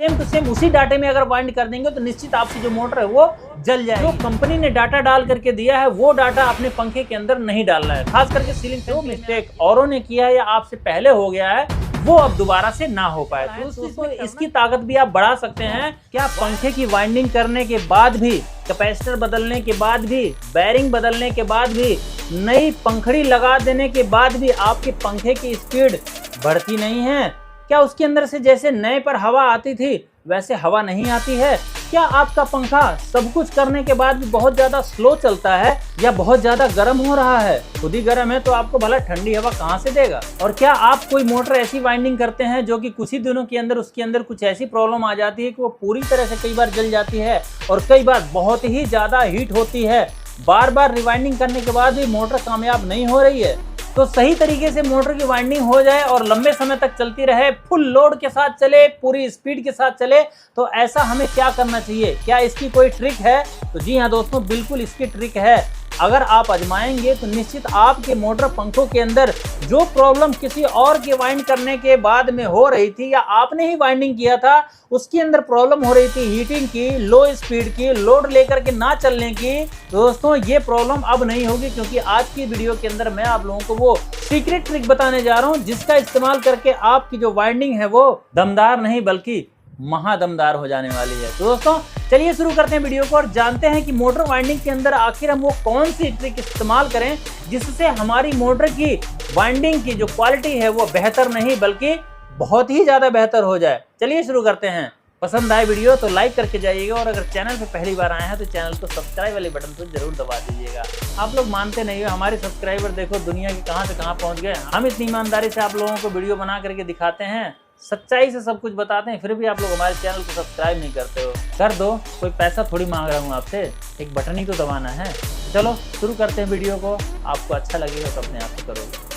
Same to same उसी डाटे में अगर वाइंड कर देंगे तो निश्चित आपकी जो मोटर है वो जल जाएगी। जो कंपनी ने डाटा डाल करके दिया है वो डाटा अपने पंखे के अंदर नहीं डालना है। खास करके सीलिंग फैन मिस्टेक औरों ने किया है या आपसे पहले हो गया है वो अब दोबारा से ना हो पाए। तो दोस्तों इसकी ताकत भी आप बढ़ा सकते हैं। क्या पंखे की वाइंडिंग करने के बाद भी, कैपेसिटर बदलने के बाद भी, बेरिंग बदलने के बाद भी, नई पंखड़ी लगा देने के बाद भी आपके पंखे की स्पीड बढ़ती नहीं है? क्या उसके अंदर से जैसे नए पर हवा आती थी वैसे हवा नहीं आती है? क्या आपका पंखा सब कुछ करने के बाद भी बहुत ज्यादा स्लो चलता है या बहुत ज्यादा गर्म हो रहा है? खुद ही गर्म है तो आपको भला ठंडी हवा कहाँ से देगा? और क्या आप कोई मोटर ऐसी वाइंडिंग करते हैं जो कि कुछ ही दिनों के अंदर उसके अंदर कुछ ऐसी प्रॉब्लम आ जाती है कि वो पूरी तरह से कई बार जल जाती है और कई बार बहुत ही ज्यादा हीट होती है? बार बार रिवाइंडिंग करने के बाद भी मोटर कामयाब नहीं हो रही है? तो सही तरीके से मोटर की वाइंडिंग हो जाए और लंबे समय तक चलती रहे, फुल लोड के साथ चले, पूरी स्पीड के साथ चले, तो ऐसा हमें क्या करना चाहिए? क्या इसकी कोई ट्रिक है? तो जी हाँ दोस्तों, बिल्कुल इसकी ट्रिक है। अगर आप आजमाएंगे तो निश्चित आपके मोटर पंखों के अंदर जो प्रॉब्लम किसी और के वाइंड करने के बाद में हो रही थी या आपने ही वाइंडिंग किया था उसके अंदर प्रॉब्लम हो रही थी हीटिंग की, लो स्पीड की, लोड लेकर के ना चलने की, दोस्तों ये प्रॉब्लम अब नहीं होगी। क्योंकि आज की वीडियो के अंदर मैं आप लोगों को वो सीक्रेट ट्रिक बताने जा रहा हूं जिसका इस्तेमाल करके आपकी जो वाइंडिंग है वो दमदार नहीं बल्कि महादमदार हो जाने वाली है। तो दोस्तों चलिए शुरू करते हैं वीडियो को और जानते हैं कि मोटर वाइंडिंग के अंदर आखिर हम वो कौन सी ट्रिक इस्तेमाल करें जिससे हमारी मोटर की वाइंडिंग की जो क्वालिटी है वो बेहतर नहीं बल्कि बहुत ही ज्यादा बेहतर हो जाए। चलिए शुरू करते हैं। पसंद आए वीडियो तो लाइक करके जाइएगा और अगर चैनल पे पहली बार आए हैं तो चैनल को सब्सक्राइब वाले बटन को जरूर दबा दीजिएगा। आप लोग मानते नहीं हो, हमारे सब्सक्राइबर देखो दुनिया के कहां से कहां पहुंच गए। हम इतनी ईमानदारी से आप लोगों को वीडियो बना करके दिखाते हैं, सच्चाई से सब कुछ बताते हैं, फिर भी आप लोग हमारे चैनल को सब्सक्राइब नहीं करते हो। कर दो, कोई पैसा थोड़ी मांग रहा हूँ आपसे, एक बटन ही तो दबाना है। चलो शुरू करते हैं वीडियो को। आपको अच्छा लगेगा तो अपने आप से करोगे।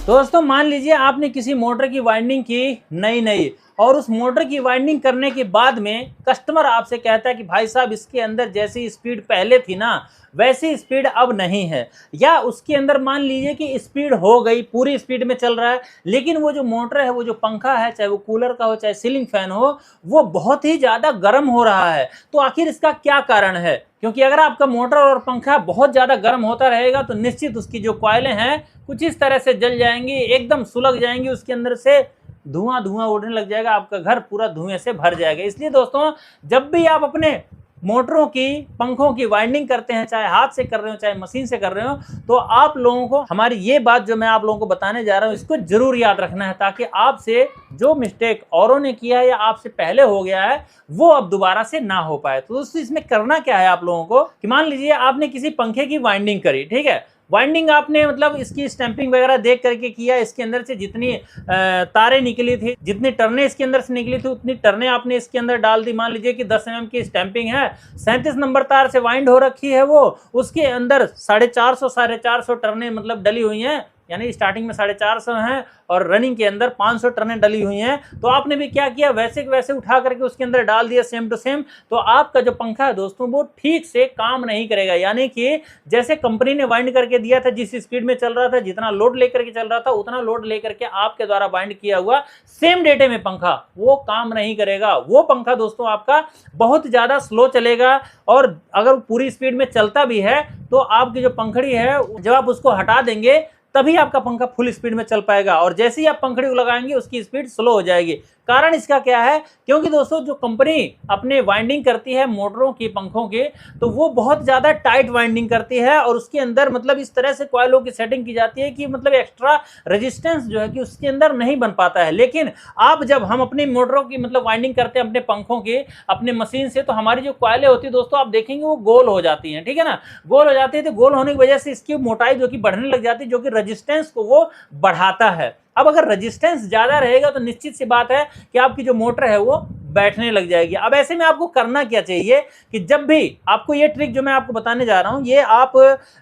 दोस्तों मान लीजिए आपने किसी मोटर की वाइंडिंग की नई और उस मोटर की वाइंडिंग करने के बाद में कस्टमर आपसे कहता है कि भाई साहब इसके अंदर जैसी स्पीड पहले थी ना वैसी स्पीड अब नहीं है, या उसके अंदर मान लीजिए कि स्पीड हो गई, पूरी स्पीड में चल रहा है, लेकिन वो जो मोटर है, वो जो पंखा है, चाहे वो कूलर का हो चाहे सीलिंग फैन हो, वो बहुत ही ज़्यादा गर्म हो रहा है। तो आखिर इसका क्या कारण है? क्योंकि अगर आपका मोटर और पंखा बहुत ज़्यादा गर्म होता रहेगा तो निश्चित उसकी जो कॉइलें हैं कुछ इस तरह से जल जाएंगी, एकदम सुलग जाएंगी, उसके अंदर से धुआं उड़ने लग जाएगा, आपका घर पूरा धुएं से भर जाएगा। इसलिए दोस्तों जब भी आप अपने मोटरों की, पंखों की वाइंडिंग करते हैं, चाहे हाथ से कर रहे हो चाहे मशीन से कर रहे हो, तो आप लोगों को हमारी ये बात जो मैं आप लोगों को बताने जा रहा हूँ इसको जरूर याद रखना है, ताकि आपसे जो मिस्टेक औरों ने किया है या आपसे पहले हो गया है वो अब दोबारा से ना हो पाए। तो दोस्तों इसमें करना क्या है आप लोगों को कि मान लीजिए आपने किसी पंखे की वाइंडिंग करी, ठीक है, वाइंडिंग आपने मतलब इसकी स्टैंपिंग वगैरह देख करके किया, इसके अंदर से जितनी तारें निकली थी, जितनी टर्नें इसके अंदर से निकली थी उतनी टर्नें आपने इसके अंदर डाल दी। मान लीजिए कि 10 mm की स्टैंपिंग है, 37 नंबर तार से वाइंड हो रखी है, वो उसके अंदर 450 टर्नें मतलब डली हुई हैं, यानी स्टार्टिंग में 450 हैं और रनिंग के अंदर 500 टर्नें डली हुई हैं। तो आपने भी क्या किया, वैसे के वैसे उठा करके उसके अंदर डाल दिया सेम टू सेम। तो आपका जो पंखा है दोस्तों वो ठीक से काम नहीं करेगा, यानी कि जैसे कंपनी ने वाइंड करके दिया था, जिस स्पीड में चल रहा था, जितना लोड लेकर के चल रहा था, उतना लोड लेकर के आपके द्वारा वाइंड किया हुआ सेम डेटे में पंखा वो काम नहीं करेगा। वो पंखा दोस्तों आपका बहुत ज्यादा स्लो चलेगा और अगर पूरी स्पीड में चलता भी है तो आपकी जो पंखड़ी है जब आप उसको हटा देंगे तभी आपका पंखा फुल स्पीड में चल पाएगा और जैसे ही आप पंखड़ी लगाएंगे उसकी स्पीड स्लो हो जाएगी। कारण इसका क्या है? क्योंकि दोस्तों जो कंपनी अपने वाइंडिंग करती है मोटरों की, पंखों की, तो वो बहुत ज़्यादा टाइट वाइंडिंग करती है और उसके अंदर मतलब इस तरह से कॉइलों की सेटिंग की जाती है कि मतलब एक्स्ट्रा रेजिस्टेंस जो है कि उसके अंदर नहीं बन पाता है। लेकिन आप जब हम अपनी मोटरों की मतलब वाइंडिंग करते हैं अपने पंखों की, अपने मशीन से, तो हमारी जो कॉइलें होती है दोस्तों आप देखेंगे वो गोल हो जाती हैं, ठीक है ना, गोल हो जाती है। तो गोल होने की वजह से इसकी मोटाई जो कि बढ़ने लग जाती है, जो कि रेजिस्टेंस को वो बढ़ाता है। अब अगर रेजिस्टेंस ज्यादा रहेगा तो निश्चित सी बात है कि आपकी जो मोटर है वो बैठने लग जाएगी। अब ऐसे में आपको करना क्या चाहिए कि जब भी आपको ये ट्रिक जो मैं आपको बताने जा रहा हूँ, ये आप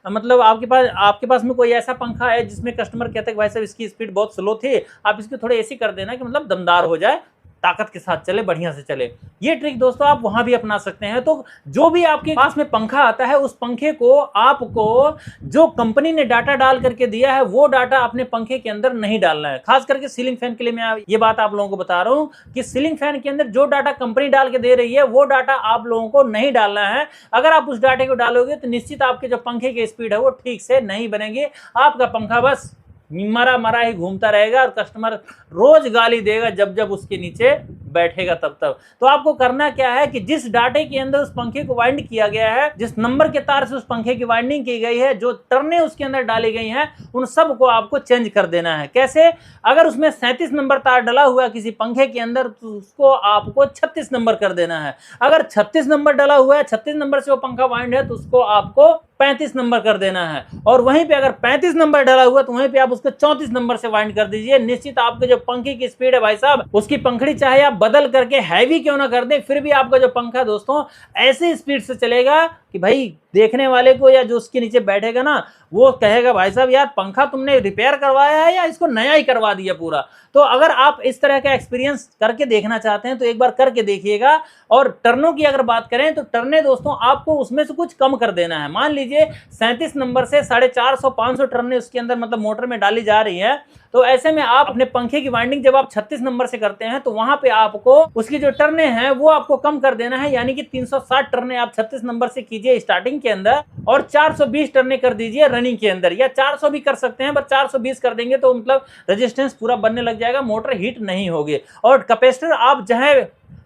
मतलब आपके पास में कोई ऐसा पंखा है जिसमें कस्टमर कहते हैं कि भाई साहब इसकी स्पीड बहुत स्लो थी, आप इसकी थोड़ी ऐसी कर देना कि मतलब दमदार हो जाए, ताकत के साथ चले, बढ़िया से चले। ये ट्रिक दोस्तों आप वहां भी अपना सकते हैं। तो जो भी आपके पास में पंखा आता है, उस पंखे को आपको जो कंपनी ने डाटा डाल करके दिया है वो डाटा अपने पंखे के अंदर नहीं डालना है। खास करके सीलिंग फैन के लिए मैं ये बात आप लोगों को बता रहा हूं कि सीलिंग फैन के अंदर जो डाटा कंपनी डाल के दे रही है वो डाटा आप लोगों को नहीं डालना है। अगर आप उस डाटे को डालोगे तो निश्चित आपके जो पंखे की स्पीड है वो ठीक से नहीं बनेगी। आपका पंखा बस मरा मरा ही घूमता रहेगा और कस्टमर रोज गाली देगा जब जब उसके नीचे बैठेगा तब तब। तो आपको करना क्या है कि जिस डाटे के अंदर उस पंखे को वाइंड किया गया है, जिस नंबर के तार से उस पंखे की वाइंडिंग की गई है, जो टर्नें उसके अंदर डाली गई हैं, उन सब को आपको चेंज कर देना है। कैसे? अगर उसमें 37 नंबर तार डला हुआ है किसी पंखे के अंदर तो उसको आपको 36 नंबर कर देना है। अगर 36 नंबर डला हुआ है, 36 नंबर से वो पंखा वाइंड है तो उसको आपको 35 नंबर कर देना है। और वहीं पे अगर 35 नंबर डला हुआ तो वहीं पे आप उसको 34 नंबर से वाइंड कर दीजिए। निश्चित आपके जो पंखे की स्पीड है भाई साहब, उसकी पंखड़ी चाहे आप बदल करके हैवी क्यों ना कर दें, फिर भी आपका जो पंखा दोस्तों ऐसी स्पीड से चलेगा कि भाई देखने वाले को या जो उसके नीचे बैठेगा ना वो कहेगा भाई साहब यार पंखा तुमने रिपेयर करवाया है या इसको नया ही करवा दिया पूरा। तो अगर आप इस तरह का एक्सपीरियंस करके देखना चाहते हैं तो एक बार करके देखिएगा। और टर्नों की अगर बात करें तो टर्ने दोस्तों आपको उसमें से कुछ कम कर देना है। मान लीजिए 37 नंबर से 450-500 टर्ने उसके अंदर मतलब मोटर में डाली जा रही है, तो ऐसे में आप अपने पंखे की वाइंडिंग जब आप 36 नंबर से करते हैं तो वहां पे आपको उसकी जो टर्ने हैं वो आपको कम कर देना है। यानी कि 360 टर्ने आप 36 नंबर से कीजिए स्टार्टिंग के अंदर और 420 टर्ने कर दीजिए रनिंग के अंदर, या 400 भी कर सकते हैं, बस 420 कर देंगे तो मतलब रेजिस्टेंस पूरा बनने लग जाएगा, मोटर हीट नहीं होगी। और कैपेसिटर आप चाहे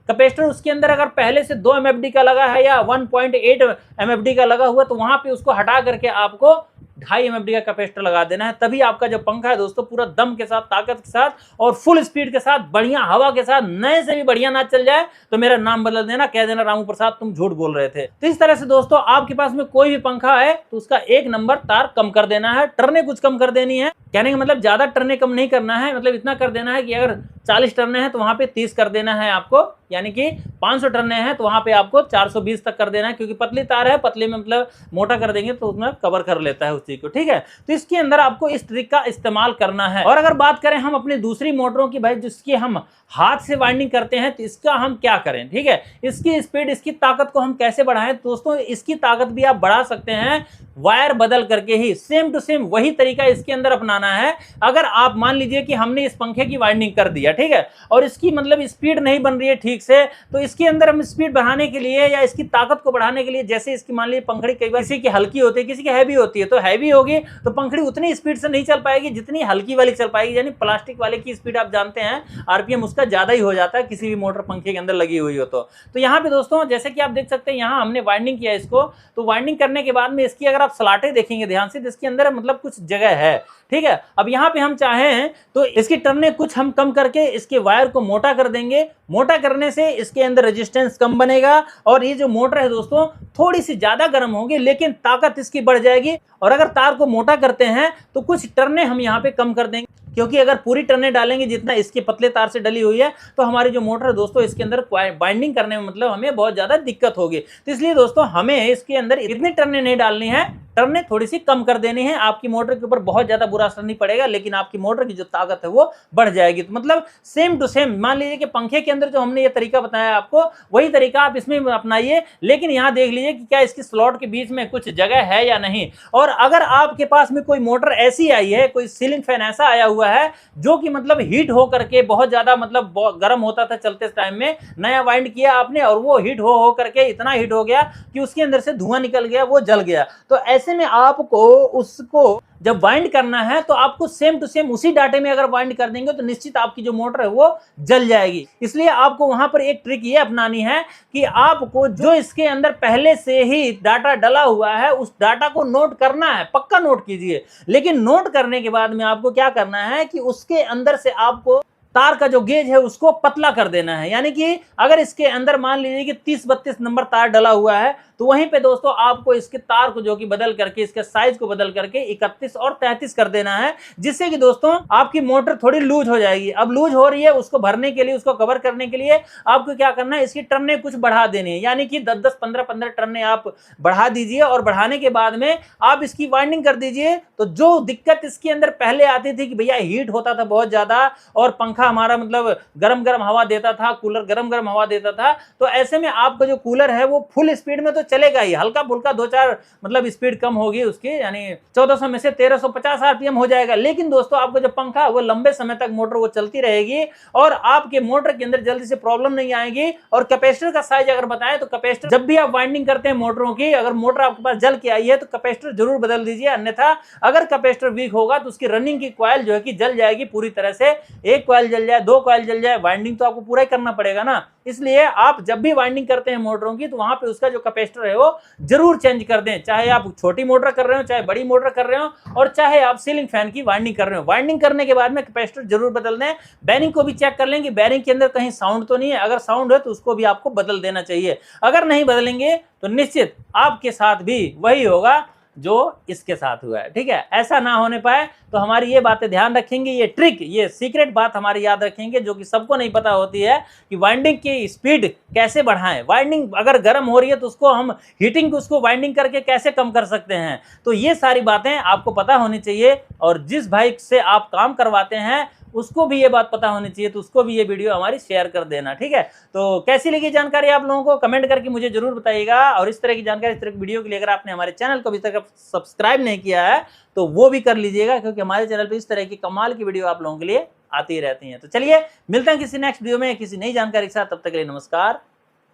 कैपेसिटर उसके अंदर अगर पहले से 2 MFD का लगा है या 1.8 MFD का लगा हुआ तो वहां पे उसको हटा करके आपको 2.5 MFD का कैपेसिटर लगा देना है। तभी आपका जो पंखा है दोस्तों पूरा दम के साथ, ताकत के साथ और फुल स्पीड के साथ, बढ़िया हवा के साथ, नए से भी बढ़िया ना चल जाए तो मेरा नाम बदल देना, कह देना रामू प्रसाद तुम झूठ बोल रहे थे। तो इस तरह से दोस्तों आपके पास में कोई भी पंखा है तो उसका 1 नंबर तार कम कर देना है, टर्ने कुछ कम कर देनी है। कहने का मतलब ज्यादा टर्ने कम नहीं करना है, मतलब इतना कर देना है कि अगर 40 टर्ने हैं तो वहां पे 30 कर देना है आपको, यानी कि 500 टर्ने हैं तो वहां पे आपको 420 तक कर देना है, क्योंकि पतली तार है, पतले में मतलब मोटा कर देंगे तो उसमें कवर कर लेता है उस चीज को। ठीक है, तो इसके अंदर आपको इस ट्रिक का इस्तेमाल करना है। और अगर बात करें हम अपनी दूसरी मोटरों की भाई जिसकी हम हाथ से वाइंडिंग करते हैं तो इसका हम क्या करें। ठीक है, इसकी स्पीड, इसकी ताकत को हम कैसे बढ़ाएं दोस्तों। इसकी ताकत भी आप बढ़ा सकते हैं वायर बदल करके ही, सेम टू सेम वही तरीका इसके अंदर अपनाना है। अगर आप मान लीजिए कि हमने इस पंखे की वाइंडिंग कर दिया, ठीक है, और इसकी मतलब स्पीड नहीं बन रही है ठीक से, तो इसके अंदर हम स्पीड बढ़ाने के लिए या इसकी ताकत को बढ़ाने के लिए, जैसे इसकी मान लीजिए पंखड़ी कई बार किसी की हल्की होती है, किसी की हैवी होती है, तो हैवी होगी तो पंखड़ी उतनी स्पीड से नहीं चल पाएगी जितनी हल्की वाली चल पाएगी। यानी प्लास्टिक वाले की स्पीड आप जानते हैं आरपीएम उसका ज्यादा ही हो जाता है किसी भी मोटर पंखे के अंदर लगी हुई हो तो यहाँ पे दोस्तों जैसे कि आप देख सकते हैं यहाँ हमने वाइंडिंग किया इसको, तो वाइंडिंग करने के बाद में इसकी अगर आप सलाटें देखेंगे ध्यान से तो इसके अंदर मतलब कुछ जगह है। ठीक है, अब यहाँ पे हम चाहें तो इसकी टर्ने कुछ हम कम करके इसके वायर को मोटा कर देंगे। मोटा करने से इसके अंदर रेजिस्टेंस कम बनेगा और ये जो मोटर है दोस्तों थोड़ी सी ज्यादा गर्म होगी लेकिन ताकत इसकी बढ़ जाएगी। और अगर तार को मोटा करते हैं तो कुछ टर्ने हम यहाँ पे कम कर देंगे, क्योंकि अगर पूरी टर्ने डालेंगे जितना इसके पतले तार से डली हुई है तो हमारी जो मोटर है दोस्तों इसके अंदर बाइंडिंग करने में मतलब हमें बहुत ज्यादा दिक्कत होगी। तो इसलिए दोस्तों हमें इसके अंदर इतनी टर्ने नहीं डालनी है, टर्ने थोड़ी सी कम कर देनी है। आपकी मोटर के ऊपर बहुत ज्यादा बुरा असर नहीं पड़ेगा लेकिन आपकी मोटर की जो ताकत है वो बढ़ जाएगी। तो मतलब सेम टू सेम मान लीजिए कि पंखे के अंदर जो हमने ये तरीका बताया आपको वही तरीका आप इसमें अपनाइए, लेकिन यहाँ देख लीजिए कि क्या इसकी स्लॉट के बीच में कुछ जगह है या नहीं। और अगर आपके पास में कोई मोटर ऐसी आई है, कोई सीलिंग फैन ऐसा आया हुआ है जो कि मतलब हीट हो करके बहुत ज्यादा मतलब गर्म होता था चलते टाइम में, नया वाइंड किया आपने और वो हीट हो करके इतना हीट हो गया कि उसके अंदर से धुआं निकल गया, वो जल गया, तो ऐसे में आपको उसको जब वाइंड करना है तो आपको सेम टू सेम उसी डाटे में अगर वाइंड कर देंगे तो निश्चित आपकी जो मोटर है वो जल जाएगी। इसलिए आपको वहां पर एक ट्रिक ये अपनानी है कि आपको जो इसके अंदर पहले से ही डाटा डला हुआ है उस डाटा को नोट करना है, पक्का नोट कीजिए। लेकिन नोट करने के बाद में आपको क्या करना है कि उसके अंदर से आपको तार का जो गेज है उसको पतला कर देना है। यानी कि अगर इसके अंदर मान लीजिए कि 30-32 नंबर तार डला हुआ है तो वहीं पे दोस्तों आपको इसके तार को जो कि बदल करके इसके साइज को बदल करके 31 और 33 कर देना है, जिससे कि दोस्तों आपकी मोटर थोड़ी लूज हो जाएगी। अब लूज हो रही है, उसको भरने के लिए, उसको कवर करने के लिए आपको क्या करना है, इसकी टर्ने कुछ बढ़ा देनी है। यानी कि 10-10, 15-15 टर्ने आप बढ़ा दीजिए और बढ़ाने के बाद में आप इसकी वाइंडिंग कर दीजिए। तो जो दिक्कत इसके अंदर पहले आती थी कि भैया हीट होता था बहुत ज्यादा और पंखा पंखा हमारा मतलब गरम गरम हवा देता था, कूलर गरम गरम हवा देता था, तो ऐसे में आपका जो कूलर है वो फुल स्पीड में तो चलेगा ही, हल्का फुल्का 2-4 मतलब स्पीड कम होगी उसकी, यानी 1400 में से 1350 आरपीएम हो जाएगा। लेकिन दोस्तों आपका जो पंखा है वो लंबे समय तक मोटर वो चलती रहेगी और आपके मोटर के अंदर जल्दी से प्रॉब्लम नहीं आएगी। और कैपेसिटर का साइज अगर बताएं तो कैपेसिटर जब भी आप वाइंडिंग करते हैं मोटरों की, अगर मोटर आपके पास जल के आई है तो कैपेसिटर जरूर बदल दीजिए, अन्यथा अगर कैपेसिटर वीक होगा तो उसकी रनिंग की कॉइल जो है कि जल जाएगी पूरी तरह से। एक कॉइल जल जाए, 2 कॉइल जल जाए, वाइंडिंग तो आपको पूरा ही करना पड़ेगा ना। इसलिए आप जब भी वाइंडिंग करते हैं मोटरों की तो वहां पे उसका जो कैपेसिटर है वो जरूर चेंज कर दें, चाहे आप छोटी मोटर कर रहे हो, चाहे बड़ी मोटर कर रहे हो, और चाहे आप सीलिंग फैन की वाइंडिंग कर रहे हो। वाइंडिंग करने के बाद में कैपेसिटर जरूर बदल दें। बैरिंग को भी चेक कर लें कि बैरिंग के अंदर कहीं साउंड तो नहीं है, अगर साउंड है तो उसको भी आपको बदल देना चाहिए। अगर नहीं बदलेंगे तो निश्चित आपके साथ भी वही होगा जो इसके साथ हुआ है, ठीक है। ऐसा ना होने पाए तो हमारी ये बातें ध्यान रखेंगे, ये ट्रिक, ये सीक्रेट बात हमारी याद रखेंगे जो कि सबको नहीं पता होती है कि वाइंडिंग की स्पीड कैसे बढ़ाएं। वाइंडिंग अगर गर्म हो रही है तो उसको हम हीटिंग, उसको वाइंडिंग करके कैसे कम कर सकते हैं। तो ये सारी बातें आपको पता होनी चाहिए, और जिस भाई से आप काम करवाते हैं उसको भी ये बात पता होनी चाहिए, तो उसको भी ये वीडियो हमारी शेयर कर देना, ठीक है। तो कैसी लगी जानकारी आप लोगों को कमेंट करके मुझे जरूर बताइएगा। और इस तरह की जानकारी, इस तरह की वीडियो के लिए अगर आपने हमारे चैनल को अभी तक सब्सक्राइब नहीं किया है तो वो भी कर लीजिएगा, क्योंकि हमारे चैनल पर इस तरह की कमाल की वीडियो आप लोगों के लिए आती ही रहती हैं। तो चलिए मिलते हैं किसी नेक्स्ट वीडियो में किसी नई जानकारी के साथ, तब तक के लिए नमस्कार,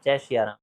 जय श्री राम।